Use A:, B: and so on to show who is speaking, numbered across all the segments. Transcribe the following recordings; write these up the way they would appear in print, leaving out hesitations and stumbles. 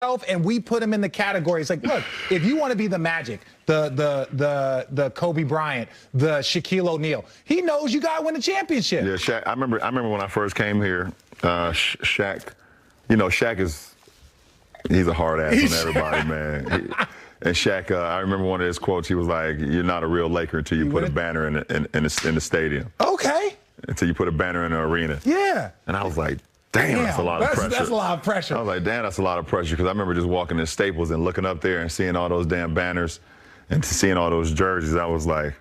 A: and we put him in the categories. Like, look, if you want to be the Magic, the Kobe Bryant, the Shaquille O'Neal, he knows you got to win a championship.
B: Yeah, Shaq. I remember when I first came here, Shaq. You know, Shaq he's a hard ass on everybody, man. And Shaq, I remember one of his quotes. He was like, "You're not a real Laker until you put a banner in the stadium."
A: Okay.
B: Until you put a banner in the arena.
A: Yeah.
B: And I was like, damn, that's a lot of pressure.
A: That's a lot of pressure.
B: I was like, damn, that's a lot of pressure, because I remember just walking in Staples and looking up there and seeing all those damn banners and seeing all those jerseys. I was like,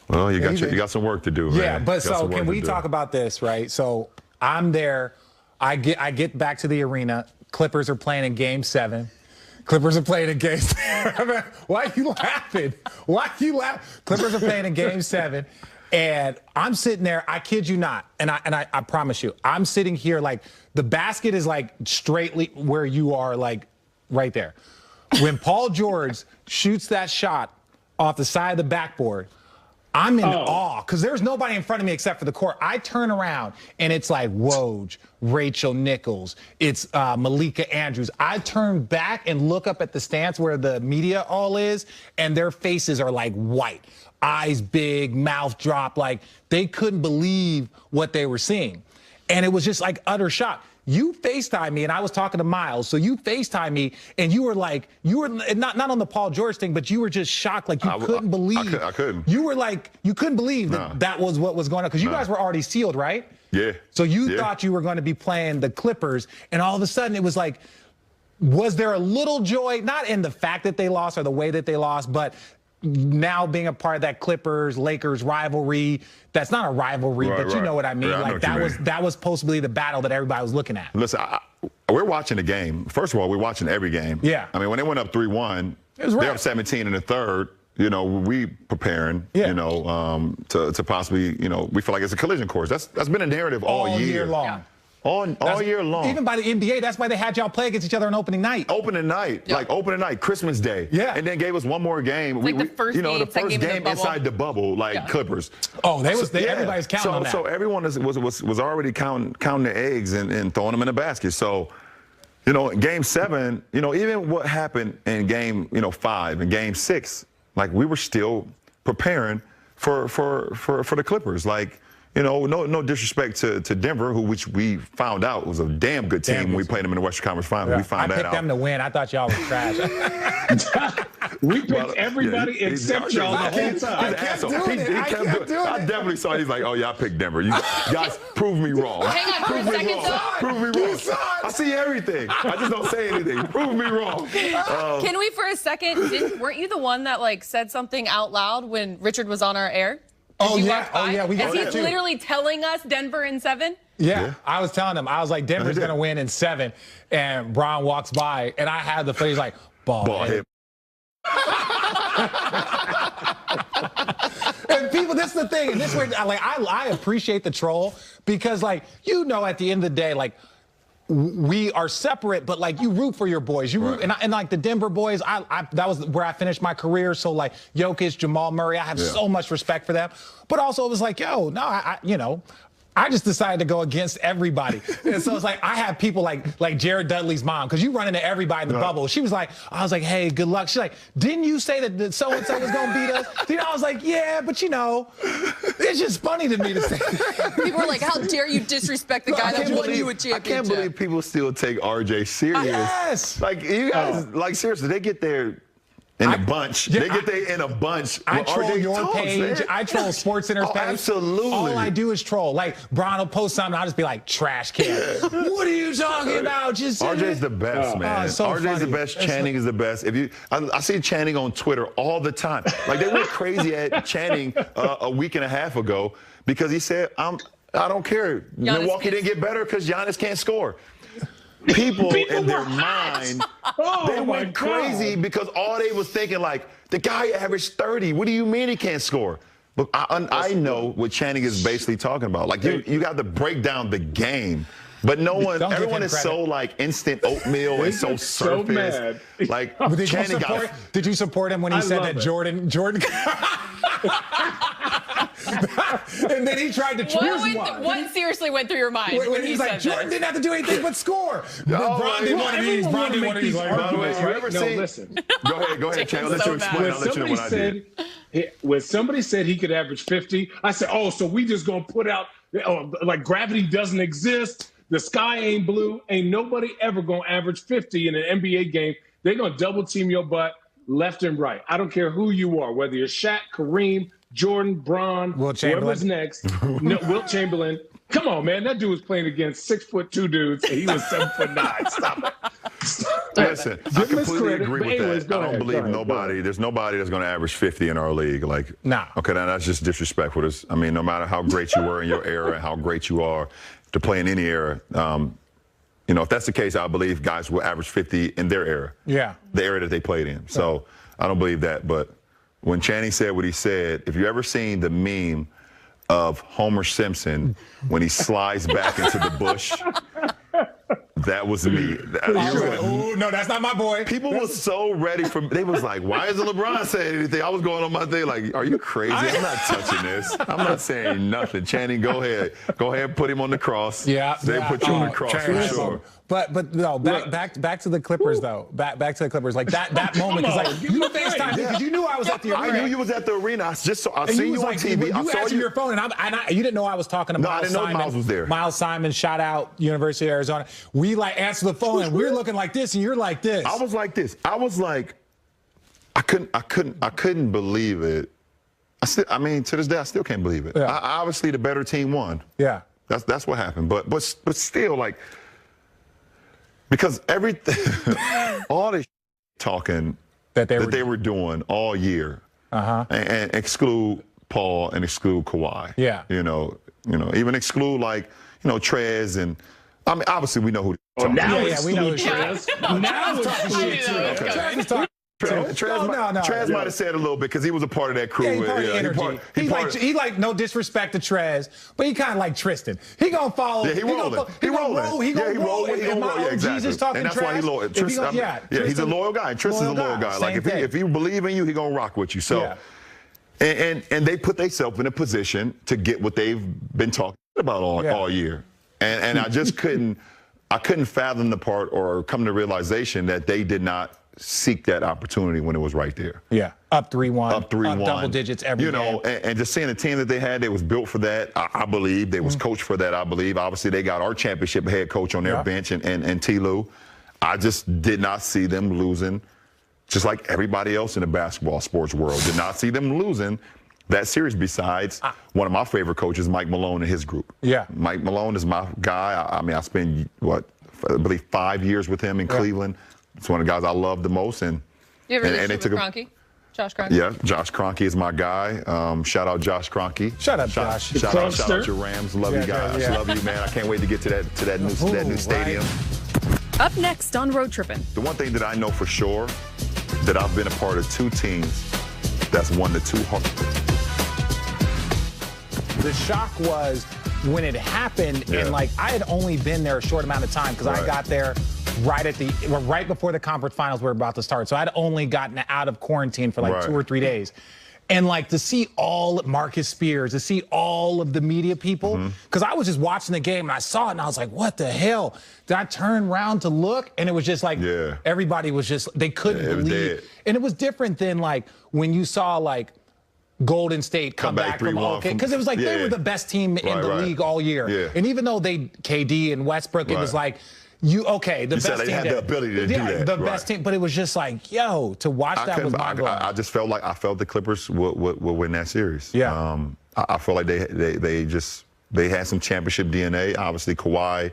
B: well, you got some work to do, man.
A: Yeah, but so can we talk about this, right? So I'm there. I get back to the arena. Clippers are playing in Game 7. Clippers are playing in Game 7. Why are you laughing? Why are you laughing? Clippers are playing in Game 7. And I'm sitting there, I kid you not, and I promise you, I'm sitting here like the basket is like straightly where you are, like right there. When Paul George shoots that shot off the side of the backboard, I'm in awe, because there's nobody in front of me except for the court. I turn around and it's like Woj, Rachel Nichols, it's Malika Andrews. I turn back and look up at the stands where the media all is, and their faces are like white. Eyes big, mouth drop, like they couldn't believe what they were seeing. And it was just like utter shock. You FaceTime me, and I was talking to Miles, so you FaceTime me, and you were like, not on the Paul George thing, but you were just shocked, like you couldn't believe.
B: I couldn't.
A: You were like, you couldn't believe that was what was going on, because you guys were already sealed, right?
B: Yeah.
A: So you thought you were going to be playing the Clippers, and all of a sudden it was like, was there a little joy, not in the fact that they lost or the way that they lost, but now being a part of that Clippers-Lakers rivalry? That's not a rivalry, but you know what I mean.
B: Yeah,
A: like that was supposed to be the battle that everybody was looking at.
B: Listen, we're watching the game. First of all, we're watching every game.
A: Yeah.
B: I mean, when they went up 3-1, they're up 17 in the third. You know, we preparing. You know, to possibly, you know, we feel like it's a collision course. That's been a narrative all year
A: long.
B: Yeah. All year long.
A: Even by the NBA, that's why they had y'all play against each other on opening night.
B: Opening night, like opening night, Christmas Day.
A: Yeah.
B: And then gave us one more game.
C: Like the first
B: game inside the bubble, like Clippers.
A: Oh, everybody's counting on that.
B: So everyone was already counting their eggs and throwing them in the basket. So, you know, Game 7, you know, even what happened in Game 5 and Game 6, like we were still preparing for the Clippers. Like, you know, no disrespect to Denver, which we found out was a damn good team when we played them in the Western Conference Finals.
A: Yeah.
B: We found that out.
A: I picked them to win. I thought y'all was trash.
D: We picked everybody except y'all the whole time.
A: I kept doing it.
B: I definitely saw it. He's like, oh, yeah, I picked Denver. You guys, prove me wrong.
C: Hang on for a second, though.
B: Prove me wrong. I see everything. I just don't say anything. Prove me wrong.
C: Can we, for a second, weren't you the one that, like, said something out loud when Richard was on our air?
A: Oh, yeah. We got
C: Is he literally telling us Denver in 7?
A: Yeah, I was telling him. I was like, Denver's going to win in 7. And Bron walks by, and I had the phrase like, ball head. And people, this is the thing. And this way, like, I appreciate the troll, because, like, you know, at the end of the day, like, we are separate, but like you root for your boys. You root, and like the Denver boys, that was where I finished my career. So like Jokic, Jamal Murray, I have so much respect for them. But also it was like, yo, no, you know, I just decided to go against everybody. And so it's like, I have people like Jared Dudley's mom, because you run into everybody in the bubble. She was like, I was like, hey, good luck. She's like, didn't you say that so-and-so was going to beat us? You know, I was like, yeah, but you know, it's just funny to me to say that.
C: People were like, how dare you disrespect the guy that won you a championship?
B: I can't believe people still take RJ serious.
A: Yes.
B: Like, you guys, like, seriously, they get there in a bunch. They get there in a bunch.
A: I troll your page. I troll SportsCenter's page.
B: Absolutely.
A: All I do is troll. Like, Bron will post something, I'll just be like, trash can. What are you talking about? Just
B: RJ's the best, man.
A: So
B: RJ's the best. Channing is the best. I see Channing on Twitter all the time. Like, they went crazy at Channing a week and a half ago, because he said, I don't care. Milwaukee didn't get better because Giannis can't score. People in their mind, they went crazy because all they was thinking, like, the guy averaged 30. What do you mean he can't score? But I know what Channing is basically talking about. Like, you got to break down the game. But everyone is so like instant oatmeal and so surface. Like,
A: did you support him when he said that Jordan? And then he tried to choose one.
C: What seriously went through your mind
A: When
C: when
A: he's
C: he
A: like,
C: said
A: Jordan
C: that?
A: didn't have to do anything but score. Bron did one of these. Bron did one of these.
B: By the way, you ever
D: No,
B: seen?
D: listen.
B: Go ahead, Chan. I'll let you explain. I'll let you know what I did.
D: When somebody said he could average 50, I said, oh, so we just going to put out, like gravity doesn't exist. The sky ain't blue. Ain't nobody ever going to average 50 in an NBA game. They're going to double team your butt left and right. I don't care who you are, whether you're Shaq, Kareem, Jordan, Bron, whoever's next. Wilt Chamberlain. Come on, man. That dude was playing against 6'2" dudes, and he was 7'9". Stop it.
B: Listen, I completely agree with that. I don't believe nobody. There's nobody that's going to average 50 in our league. Like,
A: nah.
B: Okay, now that's just disrespectful. I mean, no matter how great you were in your era and how great you are to play in any era, if that's the case, I believe guys will average 50 in their era.
A: Yeah.
B: The era that they played in. So I don't believe that. But when Channing said what he said, if you ever seen the meme of Homer Simpson when he slides back into the bush, that was me.
A: Oh, no, that's not my boy.
B: People were so ready for. They was like, "Why isn't LeBron saying anything?" I was going on my thing like, "Are you crazy? I'm not touching this. I'm not saying nothing." Channing, go ahead, put him on the cross.
A: Yeah,
B: they put you on the cross for sure.
A: But no, back to the Clippers though. Back to the Clippers. Like that moment, because like you FaceTime because you knew I was at the arena.
B: I knew you was at the arena. I seen you on TV.
A: You answered your phone, and you didn't know I was talking to Miles.
B: No, I didn't know Miles was there.
A: Miles Simon, shout out University of Arizona. We like answer the phone, and we're looking like this, and you're like this.
B: I was like this. I was like, I couldn't believe it. I mean, to this day, I still can't believe it.
A: Yeah.
B: Obviously, the better team won.
A: Yeah,
B: that's what happened. But still, like. Because everything, all this talking that they were doing all year, and exclude Paul and exclude Kawhi.
A: Yeah.
B: Even exclude Trez and I mean obviously we know who.
D: Oh, now
A: we know who
D: Trez. Now it's talking shit too.
A: Trez is talking.
B: Trez might have said a little bit because he was a part of that crew.
A: He like no disrespect to Trez, but he kind of like Tristan. He gonna follow.
B: Yeah, he rolling. He roll. Yeah, exactly. And that's why he loyal. He's a loyal guy. Tristan's a loyal guy. Like if he believe in you, he gonna rock with you. So, and they put themselves in a position to get what they've been talking about all year. And I just couldn't fathom the part or come to realization that they did not seek that opportunity when it was right there.
A: Yeah, up 3-1,
B: up
A: double digits every game.
B: And just seeing the team that they had, they was built for that. I believe they was coached for that. I believe. Obviously, they got our championship head coach on their bench and T. Lue. I just did not see them losing, just like everybody else in the basketball sports world. Did not see them losing that series. Besides one of my favorite coaches, Mike Malone, and his group. Yeah, Mike Malone is my guy. I mean, I spent I believe 5 years with him in Cleveland. It's one of the guys I love the most. And
C: you ever relationship with Kroenke? Josh Kroenke?
B: Yeah, Josh Kroenke is my guy. Shout out Josh Kroenke.
A: Shout out Josh.
B: Shout out your Rams. Love you guys. Yeah. Love you, man. I can't wait to get to that new stadium.
C: Right. Up next on Road Trippin'.
B: The one thing that I know for sure, that I've been a part of 2 teams that's won the 2 hard.
A: The shock was when it happened, and like I had only been there a short amount of time because I got there right before the conference finals were about to start. So I'd only gotten out of quarantine for like 2 or 3 days. And like to see all Marcus Spears, to see all of the media people, because I was just watching the game and I saw it and I was like, what the hell? Did I turn around to look? And it was just like everybody was just, they couldn't believe. And it was different than like when you saw like Golden State come back from because it was like they were the best team in the league all year. And even though KD and Westbrook, it was like, the best team.
B: They had the ability to do that.
A: The best team, but it was just like, to watch that was mind-blowing.
B: I just felt like the Clippers would win that series.
A: Yeah.
B: I feel like they had some championship DNA. Obviously, Kawhi,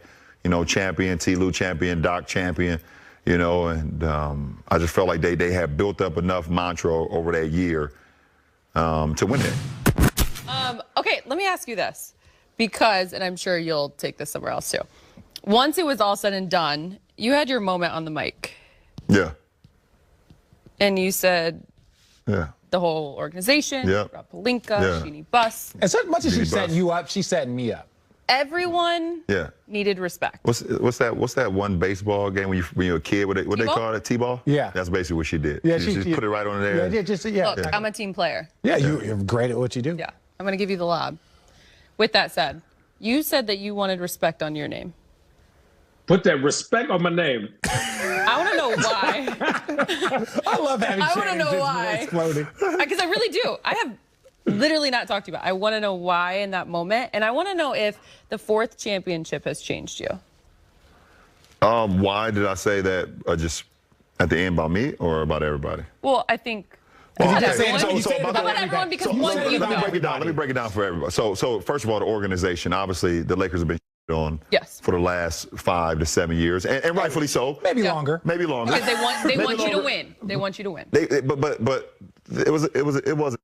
B: champion, T. Lue champion, Doc champion, and I just felt like they had built up enough mantra over that year to win it.
C: Okay, let me ask you this, because, and I'm sure you'll take this somewhere else too. Once it was all said and done, you had your moment on the mic.
B: Yeah.
C: And you said the whole organization, Rob Pelinka, Jeannie Buss.
A: As much as she setting you up, she's setting me up.
C: Everyone needed respect.
B: What's that one baseball game when you're a kid? What they call it? T-ball?
A: Yeah.
B: That's basically what she did.
A: Yeah,
B: she just put it right on there.
C: Look, I'm a team player.
A: Yeah, you're great at what you do.
C: Yeah. I'm going to give you the lob. With that said, you said that you wanted respect on your name.
D: Put that respect on my name.
C: I want to know why.
A: I love having
C: I want to know
A: just
C: why.
A: exploding.
C: Because I really do. I have literally not talked to you about it. I want to know why in that moment. And I want to know if the 4th championship has changed you.
B: Why did I say that just at the end about me or about everybody?
C: Well, I think
B: Well,
C: about
B: okay.
C: everyone. About everyone because one you
B: let me break
C: know.
B: it down. Let me break it down for everybody. So first of all, the organization. Obviously, the Lakers have been on for the last 5 to 7 years, and rightfully so.
A: Maybe longer.
B: Maybe longer.
C: Because they want you to win. They want you to win.
B: But it was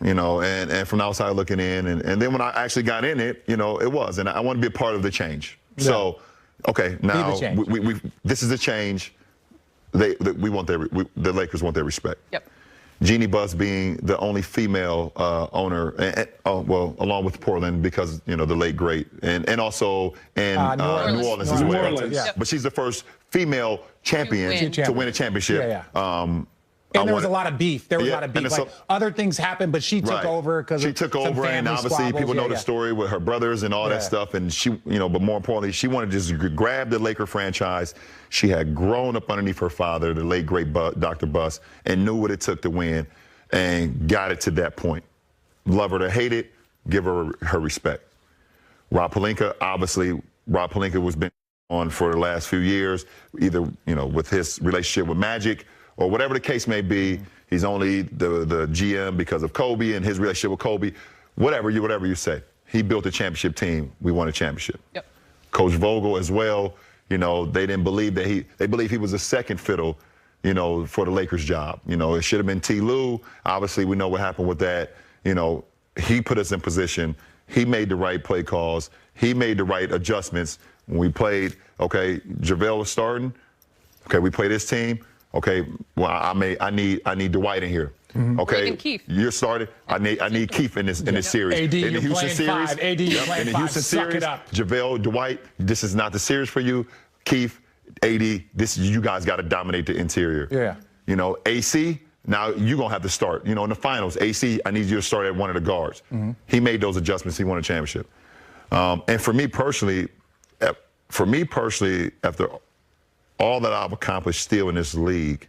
B: you know, and from the outside looking in, and then when I actually got in it, you know, it was, and I want to be a part of the change. Yeah. So, okay, now we this is a change. We want the Lakers want their respect.
C: Yep.
B: Jeannie Buss being the only female owner, well, along with Portland because, you know, the late great, and also in New Orleans as well.
A: Yeah.
B: But she's the first female champion to win a championship.
A: Yeah. And there was a lot of beef. There was a lot of beef. Like, other things happened, but she took over because
B: she took over, and obviously people know the story with her brothers and all that stuff. And she, you know, but more importantly, she wanted to just grab the Laker franchise. She had grown up underneath her father, the late great Dr. Buss, and knew what it took to win, and got it to that point. Love her to hate it, give her her respect. Rob Pelinka, obviously, Rob Pelinka was been on for the last few years, either, you know, with his relationship with Magic, or whatever the case may be. He's only the GM because of Kobe and his relationship with Kobe. Whatever you say. He built a championship team. We won a championship.
C: Yep.
B: Coach Vogel as well. You know, they didn't believe that they believed he was a second fiddle, you know, for the Lakers job. You know, it should have been T. Lue. Obviously, we know what happened with that. You know, he put us in position. He made the right play calls. He made the right adjustments. When we played, okay, JaVale was starting. Okay, we played his team. Okay, well, I need Dwight in here. Okay, you're starting. I need Keith in this series.
A: AD,
B: in the Houston series.
A: AD, you're playing
B: in the Houston series. JaVale, Dwight, this is not the series for you. Keith, AD, you guys got to dominate the interior.
A: Yeah.
B: You know, AC. Now you're gonna have to start. You know, in the finals, AC, I need you to start at one of the guards. He made those adjustments. He won a championship. And for me personally, after all that I've accomplished still in this league,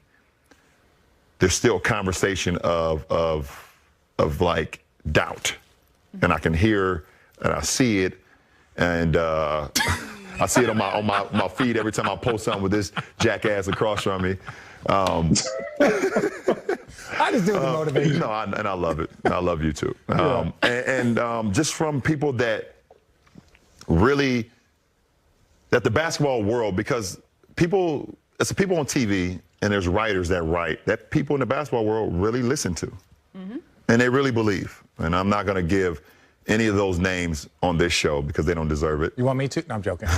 B: there's still conversation of like doubt. And I can hear and I see it, and I see it on my feed every time I post something with this jackass across from me.
A: I just do it to motivate you.
B: No, and I love it. I love you too. Just from people that really, that the basketball world, because it's the people on TV and there's writers that write, that people in the basketball world really listen to. And they really believe. And I'm not going to give any of those names on this show because they don't deserve it.
A: You want me to? No, I'm joking.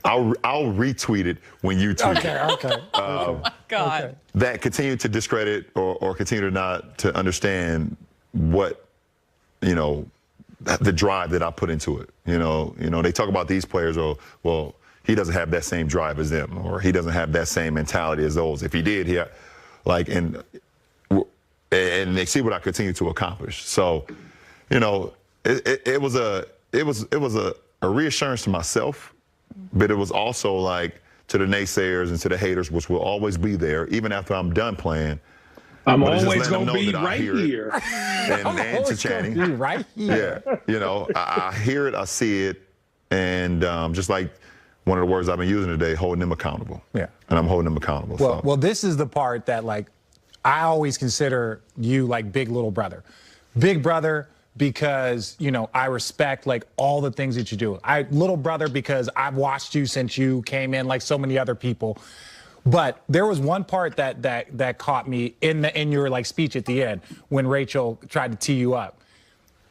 B: I'll retweet it when you tweet it.
A: Okay.
C: Oh my God.
A: Okay.
B: That continue to discredit or continue to not to understand what, you know, the drive that I put into it. You know, they talk about these players, or, well, he doesn't have that same drive as them, or he doesn't have that same mentality as those. If he did, and they see what I continue to accomplish. So, you know, it was a reassurance to myself, but it was also like to the naysayers and to the haters, which will always be there, even after I'm done playing.
D: I'm always going to be right here.
B: And to Channing.
A: Right here.
B: Yeah. You know, I hear it, I see it, and just like one of the words I've been using today, holding them accountable. Yeah. And I'm holding them accountable.
A: Well, this is the part that, like, I always consider you like big little brother. Big brother because, you know, I respect, like, all the things that you do. Little brother because I've watched you since you came in, like so many other people. But there was one part that caught me in your, like, speech at the end when Rachel tried to tee you up.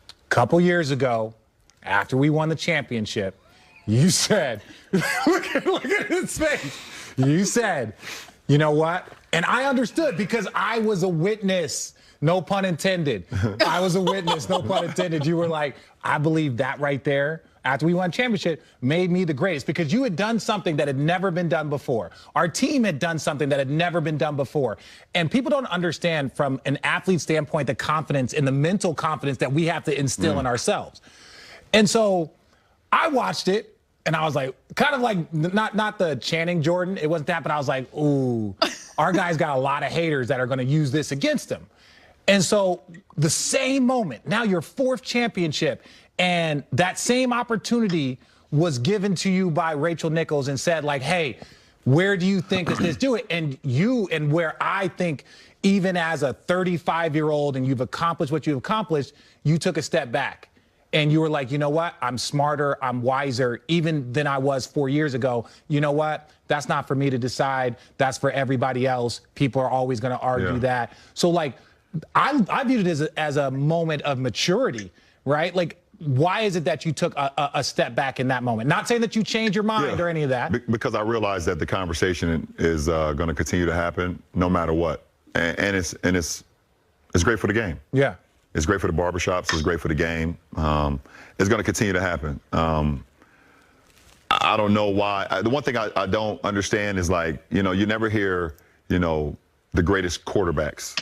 A: A couple years ago, after we won the championship, you said, look at his face. You said, you know what? And I understood because I was a witness. No pun intended. I was a witness, no pun intended. You were like, I believe that right there. after we won a championship, made me the greatest because you had done something that had never been done before. Our team had done something that had never been done before. And people don't understand from an athlete standpoint the confidence and the mental confidence that we have to instill in ourselves. And so I watched it and I was like, kind of like not the Channing Jordan. It wasn't that, but I was like, ooh, our guy's got a lot of haters that are going to use this against him. And so the same moment, now your 4th championship, and that same opportunity was given to you by Rachel Nichols and said, like, hey, where do you think is this do it? And where I think even as a 35-year-old and you've accomplished what you've accomplished, you took a step back. And you were like, you know what? I'm smarter, I'm wiser, even than I was 4 years ago. You know what? That's not for me to decide. That's for everybody else. People are always going to argue that. So, like, I viewed it as a moment of maturity, right? Like, why is it that you took a step back in that moment? Not saying that you changed your mind or any of that.
B: Because I realized that the conversation is going to continue to happen no matter what. And it's great for the game.
A: Yeah.
B: It's great for the barbershops. It's great for the game. It's going to continue to happen. I don't know why. The one thing I don't understand is, like, you never hear, the greatest quarterbacks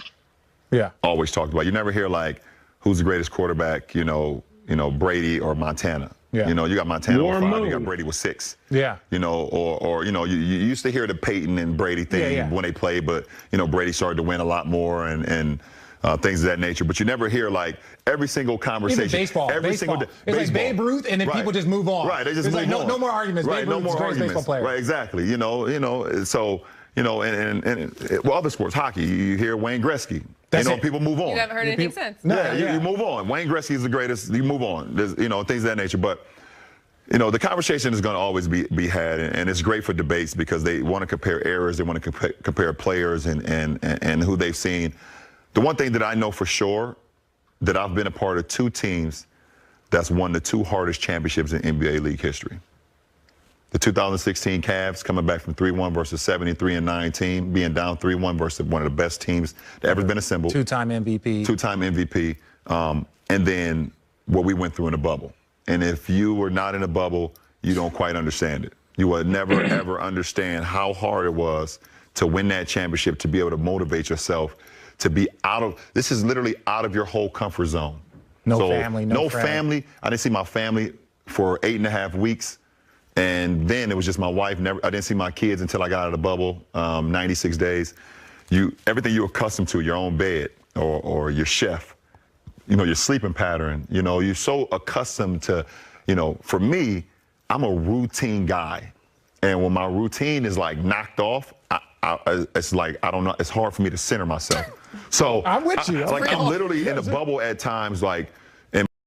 B: always talked about. You never hear, like, who's the greatest quarterback, Brady or Montana. Yeah. You got Montana with 5, you got Brady with 6. Yeah. Or you used to hear the Peyton and Brady thing when they played, but, Brady started to win a lot more and things of that nature. But you never hear, like, every single conversation.
A: Even baseball. It's like Babe Ruth, and then people just move on.
B: Right, they just move on.
A: No more arguments.
B: Right,
A: Babe
B: no
A: Ruth's
B: more arguments.
A: Baseball player.
B: Right, exactly. So, well, other sports, hockey, you hear Wayne Gretzky. People move on.
C: You haven't heard anything since.
B: No, you move on. Wayne Gretzky is the greatest. You move on. There's, things of that nature. But, the conversation is going to always be had, and it's great for debates because they want to compare errors. They want to compare players and who they've seen. The one thing that I know for sure, that I've been a part of 2 teams that's won the 2 hardest championships in NBA league history. The 2016 Cavs coming back from 3-1 versus 73-9 team, being down 3-1 versus one of the best teams that ever been assembled.
A: 2-time MVP.
B: 2-time MVP. And then what we went through in the bubble. And if you were not in a bubble, you don't quite understand it. You will never, ever understand how hard it was to win that championship, to be able to motivate yourself, to be this is literally out of your whole comfort zone.
A: No family, no
B: family. I didn't see my family for 8.5 weeks. And then it was just my wife. I didn't see my kids until I got out of the bubble, 96 days. Everything you're accustomed to, your own bed or your chef, your sleeping pattern, you're so accustomed to, for me, I'm a routine guy. And when my routine is, like, knocked off, it's like, I don't know, it's hard for me to center myself. So
A: I'm with you.
B: I'm literally in a bubble at times, like,